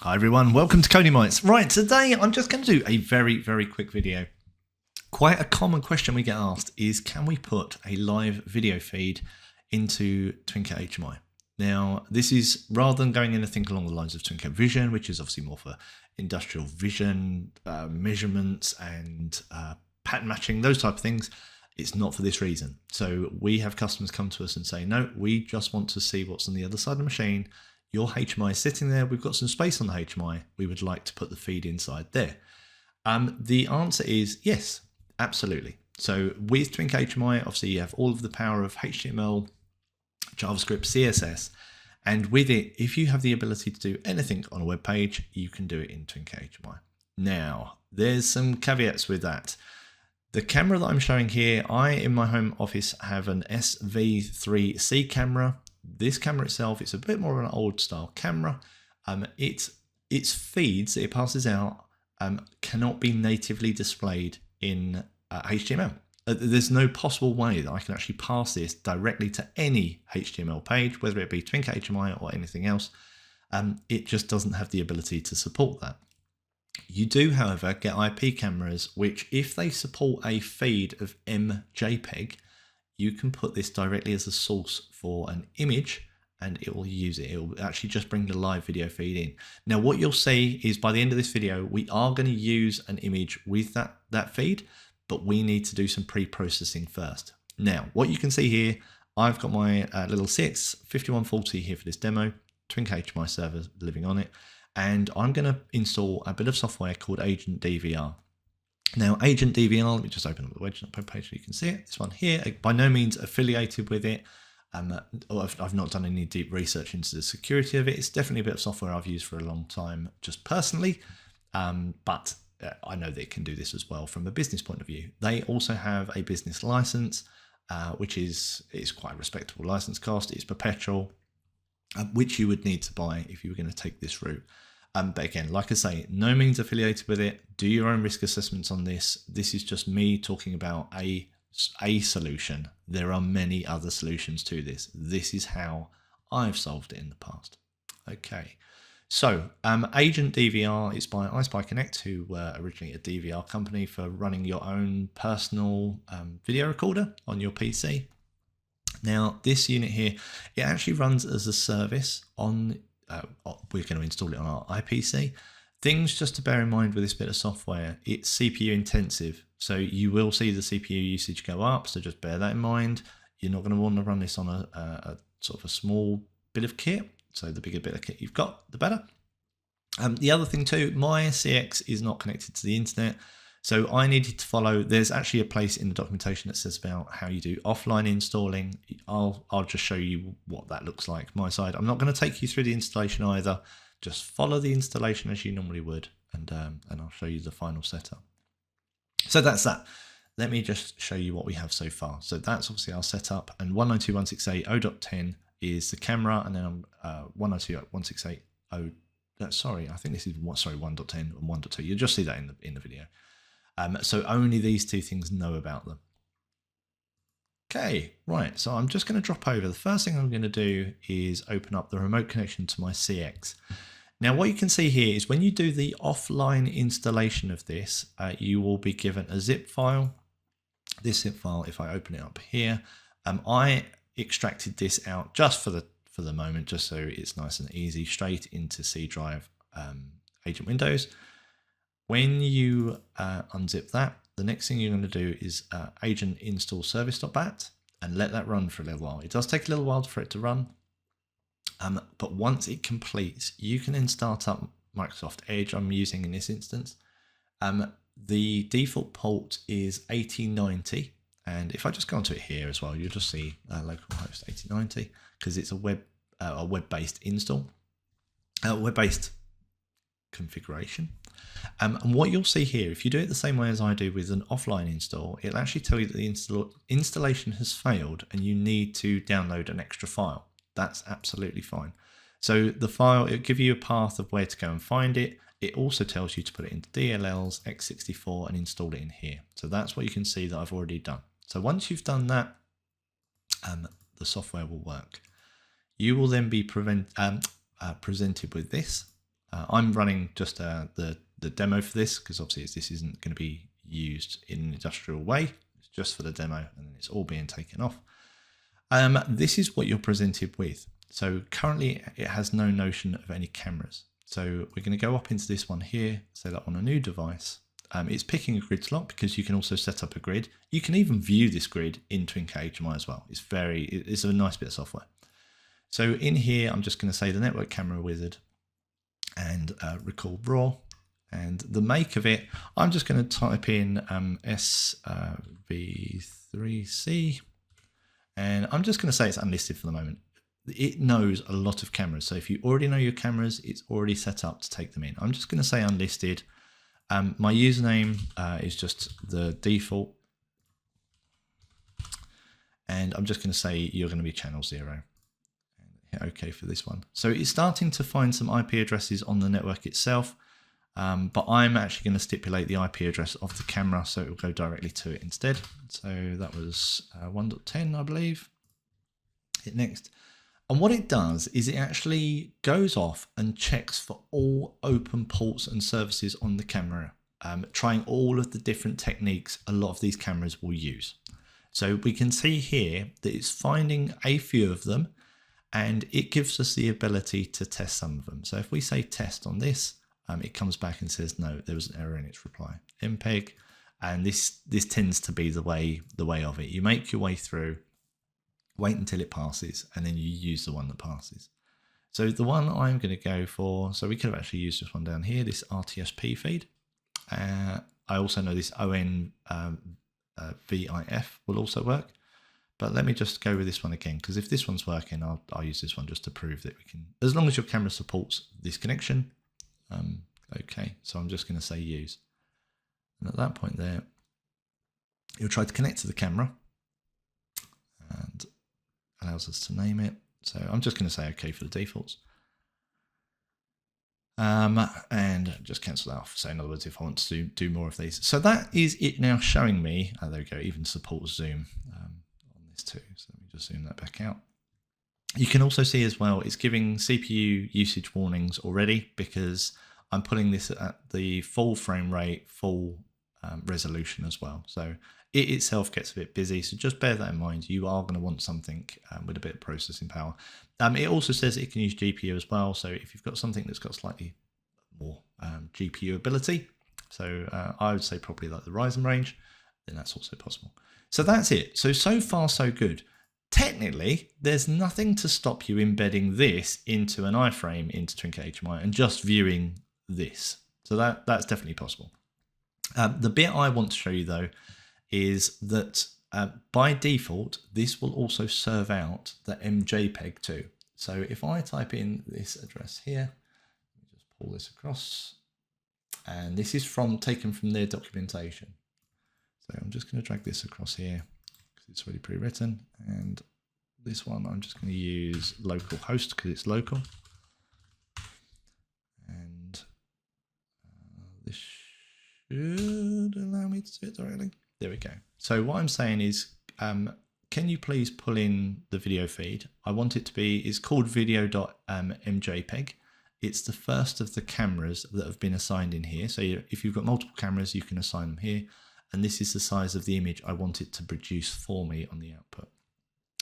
Hi everyone, welcome to Coding Bytes. Right, today I'm just going to do a very quick video. Quite a common question we get asked is, can we put a live video feed into TwinCAT HMI? Now, this is rather than going anything along the lines of TwinCAT Vision, which is obviously more for industrial vision, measurements and pattern matching, those type of things. It's not for this reason. So we have customers come to us and say, no, we just want to see what's on the other side of the machine. Your HMI is sitting there. We've got some space on the HMI. We would like to put the feed inside there. The answer is yes, absolutely. So with TwinCAT HMI, obviously you have all of the power of HTML, JavaScript, CSS, and with it, if you have the ability to do anything on a web page, you can do it in TwinCAT HMI. Now, there's some caveats with that. The camera that I'm showing here, I in my home office have an SV3C camera. This camera itself, it's a bit more of an old style camera. Its feeds that it passes out cannot be natively displayed in HTML. There's no possible way that I can actually pass this directly to any HTML page, whether it be TwinCAT HMI or anything else. It just doesn't have the ability to support that. You do, however, get IP cameras, which if they support a feed of MJPEG, you can put this directly as a source for an image and it will use it. It will actually just bring the live video feed in. Now, what you'll see is by the end of this video, we are going to use an image with that feed, but we need to do some pre-processing first. Now, what you can see here, I've got my little CX5140 here for this demo, TwinCAT HMI server living on it, and I'm going to install a bit of software called Agent DVR. Now, Agent DVR, let me just open up the web page so you can see it. This one here, by no means affiliated with it. I've not done any deep research into the security of it. It's definitely a bit of software I've used for a long time, just personally. But I know that it can do this as well from a business point of view. They also have a business license, which is quite a respectable license cost. It's perpetual, which you would need to buy if you were going to take this route. But again, like I say, no means affiliated with it. Do your own risk assessments on this. This is just me talking about a solution. There are many other solutions to this. This is how I've solved it in the past. Okay, so Agent DVR is by iSpy Connect, who were originally a DVR company for running your own personal video recorder on your PC. Now, this unit here, it actually runs as a service on we're going to install it on our iPC. Things just to bear in mind with this bit of software, it's CPU intensive, so you will see the CPU usage go up, so just bear that in mind. You're not going to want to run this on a sort of a small bit of kit, so the bigger bit of kit you've got, the better. The other thing too, my CX is not connected to the internet, so I needed to follow. There's actually a place in the documentation that says about how you do offline installing. I'll just show you what that looks like my side. I'm not going to take you through the installation either. Just follow the installation as you normally would, and I'll show you the final setup. So that's that. Let me just show you what we have so far. So that's obviously our setup, and 192.168.0.10 is the camera, and then 192.168.0. Sorry, I think this is 1.10 and 1.2. You'll just see that in the video. So only these two things know about them. Okay, right, so I'm just going to drop over. The first thing I'm going to do is open up the remote connection to my CX. Now, what you can see here is when you do the offline installation of this, you will be given a zip file. This zip file, if I open it up here, I extracted this out just for the moment, just so it's nice and easy, straight into C drive Agent Windows. When you unzip that, the next thing you're going to do is agent install service.bat and let that run for a little while. It does take a little while for it to run, but once it completes, you can then start up Microsoft Edge I'm using in this instance. The default port is 8090, and if I just go onto it here as well, you'll just see localhost 8090 because it's a web-based install, web-based configuration. And what you'll see here, if you do it the same way as I do with an offline install, it'll actually tell you that the installation has failed and you need to download an extra file. That's absolutely fine. So the file, it'll give you a path of where to go and find it. It also tells you to put it into DLLs, x64 and install it in here. So that's what you can see that I've already done. So once you've done that, the software will work. You will then be presented with this. I'm running just the demo for this because obviously this isn't going to be used in an industrial way. It's just for the demo and it's all being taken off. This is what you're presented with. So currently it has no notion of any cameras. So we're going to go up into this one here, say that on a new device. It's picking a grid slot because you can also set up a grid. You can even view this grid in TwinCAT HMI as well. It's a nice bit of software. So in here, I'm just going to say the network camera wizard and record raw. And the make of it, I'm just going to type in SV3C. And I'm just going to say it's unlisted for the moment. It knows a lot of cameras. So if you already know your cameras, it's already set up to take them in. I'm just going to say unlisted. My username is just the default. And I'm just going to say you're going to be channel 0. And hit OK for this one. So it's starting to find some IP addresses on the network itself. But I'm actually going to stipulate the IP address of the camera so it will go directly to it instead. So that was 1.10, I believe. Hit next. And what it does is it actually goes off and checks for all open ports and services on the camera, trying all of the different techniques a lot of these cameras will use. So we can see here that it's finding a few of them and it gives us the ability to test some of them. So if we say test on this, it comes back and says, no, there was an error in its reply. MPEG, and this tends to be the way of it. You make your way through, wait until it passes, and then you use the one that passes. So the one I'm going to go for, so we could have actually used this one down here, this RTSP feed. I also know this ON VIF will also work. But let me just go with this one again, because if this one's working, I'll use this one just to prove that we can, as long as your camera supports this connection. Okay, so I'm just going to say use. And at that point there, you'll try to connect to the camera and allows us to name it. So I'm just going to say okay for the defaults. And just cancel that off. So in other words, if I want to do more of these. So that is it now showing me, oh, there we go, even supports zoom on this too. So let me just zoom that back out. You can also see as well, it's giving CPU usage warnings already because I'm putting this at the full frame rate, full resolution as well. So it itself gets a bit busy. So just bear that in mind. You are going to want something with a bit of processing power. It also says it can use GPU as well. So if you've got something that's got slightly more GPU ability, so I would say probably like the Ryzen range, then that's also possible. So that's it. So far so good. Technically, there's nothing to stop you embedding this into an iframe into TwinCAT HMI and just viewing this. So that's definitely possible. The bit I want to show you though is that by default, this will also serve out the MJPEG too. So if I type in this address here, let me just pull this across, and this is taken from their documentation. So I'm just going to drag this across here because it's already pre-written, and this one I'm just going to use localhost because it's local, and this should allow me to do it directly. There we go. So what I'm saying is, can you please pull in the video feed? I want it to be, it's called video.mjpeg. It's the first of the cameras that have been assigned in here. So if you've got multiple cameras, you can assign them here. And this is the size of the image I want it to produce for me on the output.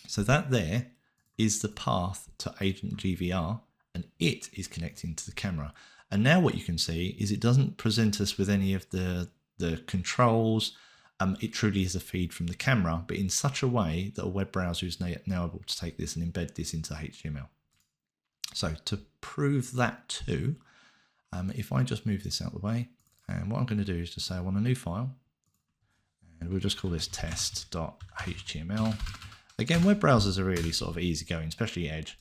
So that there is the path to agent GVR, and it is connecting to the camera. And now what you can see is it doesn't present us with any of the controls. It truly is a feed from the camera, but in such a way that a web browser is now able to take this and embed this into HTML. So to prove that too, if I just move this out of the way, and what I'm going to do is just say I want a new file, and we'll just call this test.html. Again, web browsers are really sort of easygoing, especially Edge.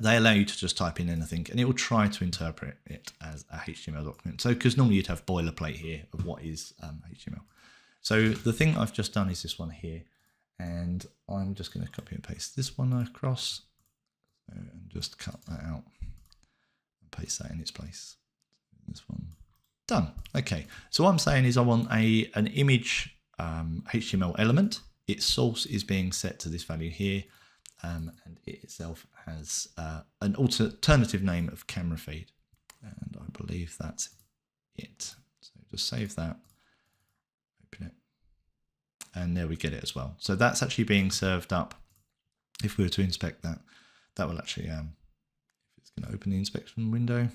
They allow you to just type in anything and it will try to interpret it as a HTML document. So, because normally you'd have boilerplate here of what is HTML. So the thing I've just done is this one here, and I'm just going to copy and paste this one across and just cut that out and paste that in its place. This one done. Okay. So what I'm saying is I want an image HTML element. Its source is being set to this value here. And it itself has an alternative name of camera feed. believe that's it. So just save that, open it, and there we get it as well. So that's actually being served up. If we were to inspect that, that will actually, if it's going to open the inspection window,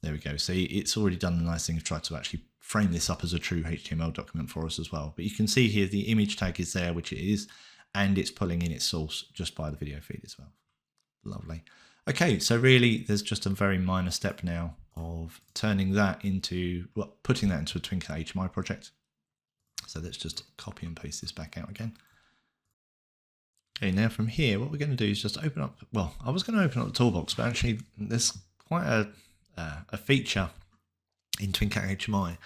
there we go. See, it's already done the nice thing of trying to actually frame this up as a true HTML document for us as well. But you can see here the image tag is there, which it is, and it's pulling in its source just by the video feed as well. Lovely. Okay, so really there's just a very minor step now of turning that into, well, putting that into a TwinCAT HMI project. So let's just copy and paste this back out again. Okay, now from here, what we're going to do is just open up, well, I was going to open up the toolbox, but actually there's quite a feature in TwinCAT HMI,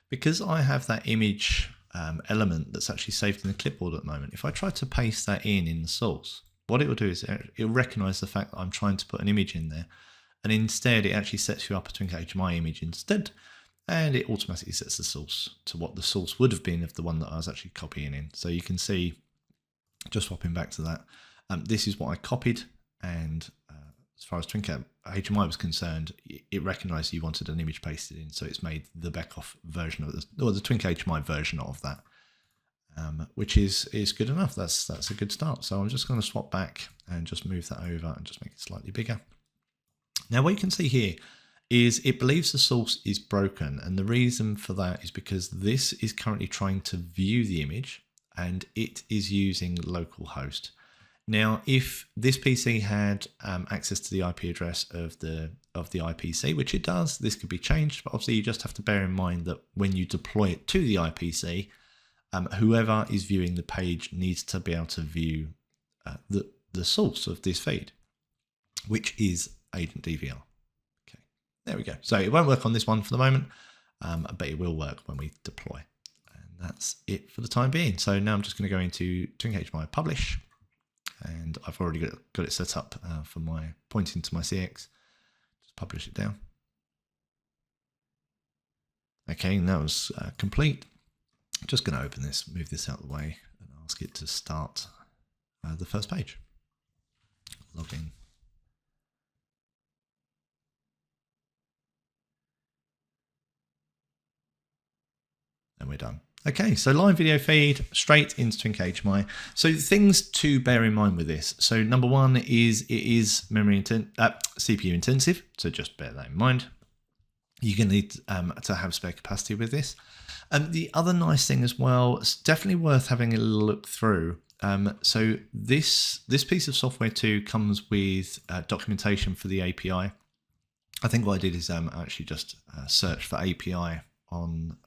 because I have that image element that's actually saved in the clipboard at the moment. If I try to paste that in the source, what it will do is it'll recognize the fact that I'm trying to put an image in there, and instead it actually sets you up a TwinCAT HMI image instead, and it automatically sets the source to what the source would have been of the one that I was actually copying in. So you can see, just swapping back to that, this is what I copied, and as far as TwinCAT HMI was concerned, it recognized you wanted an image pasted in, so it's made the back-off version of this, or the TwinCAT HMI version of that, which is good enough. That's a good start. So I'm just going to swap back and just move that over and just make it slightly bigger. Now what you can see here is it believes the source is broken, and the reason for that is because this is currently trying to view the image, and it is using localhost. Now, if this PC had access to the IP address of the IPC, which it does, this could be changed, but obviously you just have to bear in mind that when you deploy it to the IPC, whoever is viewing the page needs to be able to view the source of this feed, which is Agent DVR. Okay, there we go. So it won't work on this one for the moment, but it will work when we deploy. And that's it for the time being. So now I'm just going to go into TwinCAT HMI Publish. And I've already got it set up for my pointing to my CX. Just publish it down. Okay, and that was complete. Just going to open this, move this out of the way, and ask it to start the first page. Log in. And we're done. Okay, so live video feed straight into TwinCAT HMI. So things to bear in mind with this. So number one is it is CPU intensive, so just bear that in mind. You're going to need to have spare capacity with this. And the other nice thing as well, it's definitely worth having a look through. So this piece of software too comes with documentation for the API. I think what I did is actually just search for API on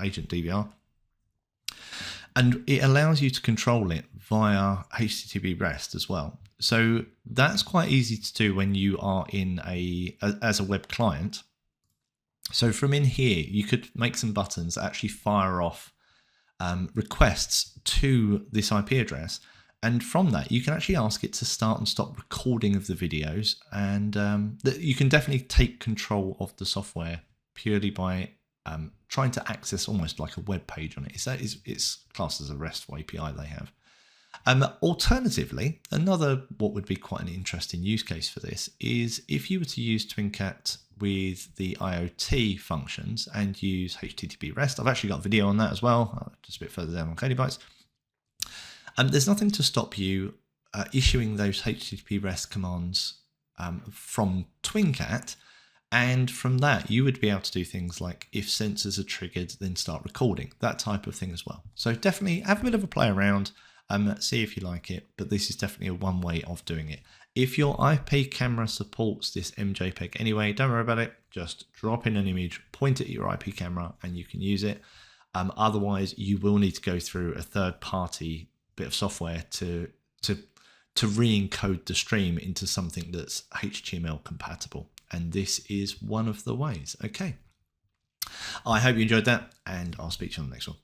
Agent DVR, and it allows you to control it via HTTP REST as well. So that's quite easy to do when you are in as a web client. So from in here, you could make some buttons that actually fire off requests to this IP address, and from that you can actually ask it to start and stop recording of the videos, and you can definitely take control of the software purely by trying to access almost like a web page on it. It's classed as a RESTful API they have. Alternatively, another what would be quite an interesting use case for this is if you were to use TwinCAT with the IoT functions and use HTTP REST. I've actually got a video on that as well, just a bit further down on Bytes. There's nothing to stop you issuing those HTTP REST commands from TwinCAT. And from that, you would be able to do things like if sensors are triggered, then start recording, that type of thing as well. So definitely have a bit of a play around, see if you like it, but this is definitely a one way of doing it. If your IP camera supports this MJPEG anyway, don't worry about it. Just drop in an image, point it at your IP camera, and you can use it. Otherwise, you will need to go through a third-party bit of software to re-encode the stream into something that's HTML compatible. And this is one of the ways. Okay. I hope you enjoyed that, and I'll speak to you on the next one.